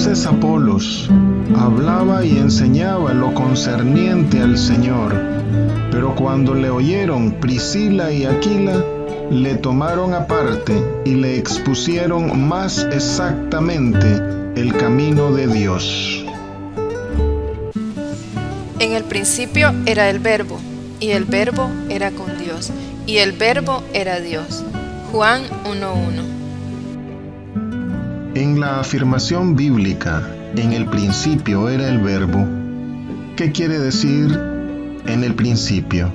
Entonces Apolos hablaba y enseñaba lo concerniente al Señor, pero cuando le oyeron Priscila y Aquila, le tomaron aparte y le expusieron más exactamente el camino de Dios. En el principio era el Verbo, y el Verbo era con Dios, y el Verbo era Dios. Juan 1:1. En la afirmación bíblica, en el principio era el Verbo, ¿qué quiere decir en el principio?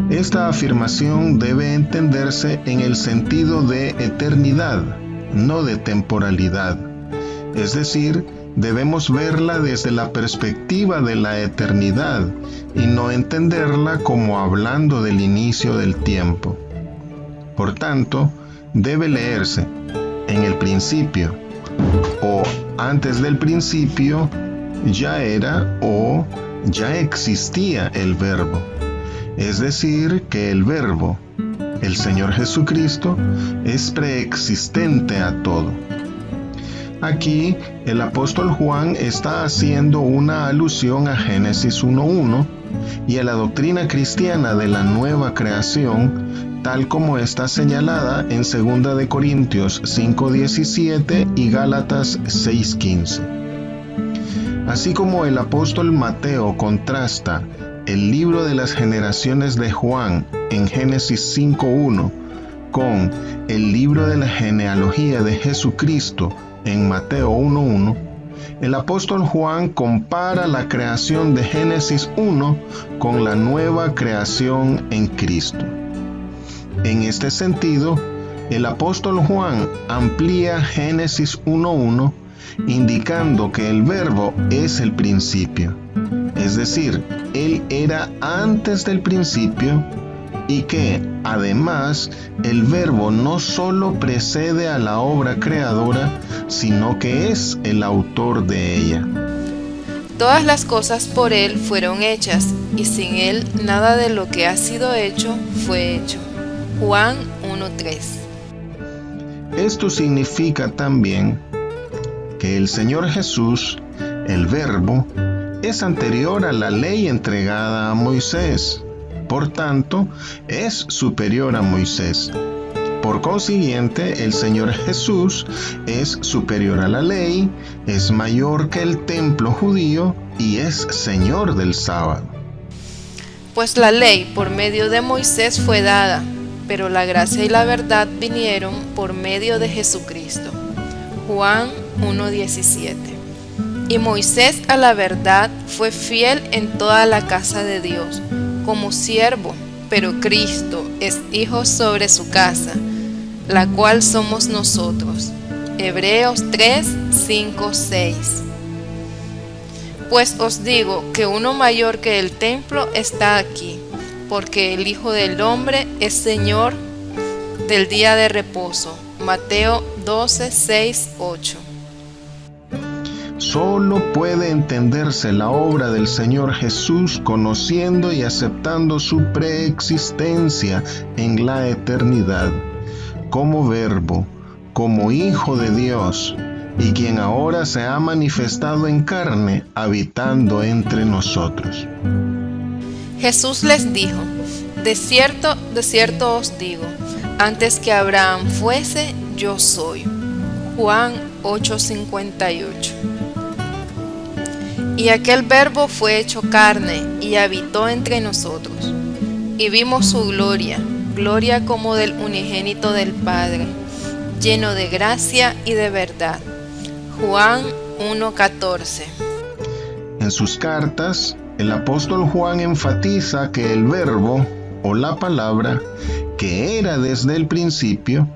Esta afirmación debe entenderse en el sentido de eternidad, no de temporalidad. Es decir, debemos verla desde la perspectiva de la eternidad y no entenderla como hablando del inicio del tiempo. Por tanto, debe leerse en el principio o antes del principio ya era o ya existía el Verbo. Es decir, que el Verbo, el Señor Jesucristo, es preexistente a todo. Aquí el apóstol Juan está haciendo una alusión a Génesis 1:1 y a la doctrina cristiana de la nueva creación, tal como está señalada en 2 de Corintios 5:17 y Gálatas 6:15. Así como el apóstol Mateo contrasta el libro de las generaciones de Juan en Génesis 5:1 con el libro de la genealogía de Jesucristo en Mateo 1:1, el apóstol Juan compara la creación de Génesis 1 con la nueva creación en Cristo. En este sentido, el apóstol Juan amplía Génesis 1:1 indicando que el Verbo es el principio, es decir, Él era antes del principio y que, además, el Verbo no solo precede a la obra creadora, sino que es el autor de ella. Todas las cosas por Él fueron hechas, y sin Él nada de lo que ha sido hecho fue hecho. Juan 1:3. Esto significa también que el Señor Jesús, el Verbo, es anterior a la ley entregada a Moisés. Por tanto, es superior a Moisés. Por consiguiente, el Señor Jesús es superior a la ley, es mayor que el templo judío y es Señor del sábado. Pues la ley por medio de Moisés fue dada, pero la gracia y la verdad vinieron por medio de Jesucristo. Juan 1:17. Y Moisés a la verdad fue fiel en toda la casa de Dios, como siervo, pero Cristo es hijo sobre su casa, la cual somos nosotros. Hebreos 3:5-6. Pues os digo que uno mayor que el templo está aquí, porque el Hijo del Hombre es Señor del día de reposo. Mateo 12:6-8. Solo puede entenderse la obra del Señor Jesús conociendo y aceptando su preexistencia en la eternidad, como Verbo, como Hijo de Dios, y quien ahora se ha manifestado en carne, habitando entre nosotros. Jesús les dijo: de cierto os digo, antes que Abraham fuese, yo soy. Juan 8:58. Y aquel Verbo fue hecho carne y habitó entre nosotros, y vimos su gloria, gloria como del unigénito del Padre, lleno de gracia y de verdad. Juan 1:14. En sus cartas, el apóstol Juan enfatiza que el Verbo, o la palabra, que era desde el principio,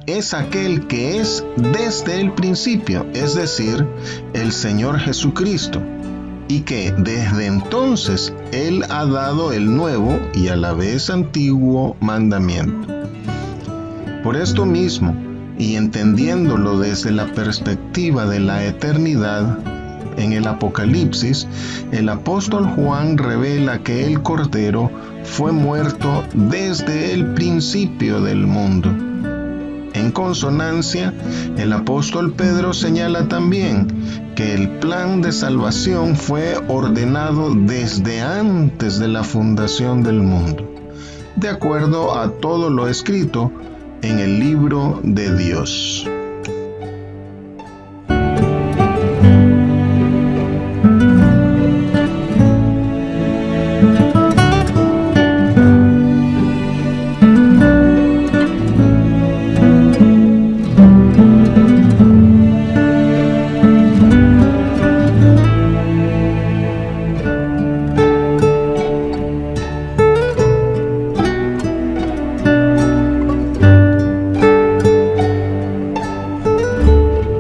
es aquel que es desde el principio, es decir, el Señor Jesucristo, y que desde entonces Él ha dado el nuevo y a la vez antiguo mandamiento. Por esto mismo, y entendiéndolo desde la perspectiva de la eternidad, en el Apocalipsis, el apóstol Juan revela que el Cordero fue muerto desde el principio del mundo. En consonancia, el apóstol Pedro señala también que el plan de salvación fue ordenado desde antes de la fundación del mundo, de acuerdo a todo lo escrito en el libro de Dios.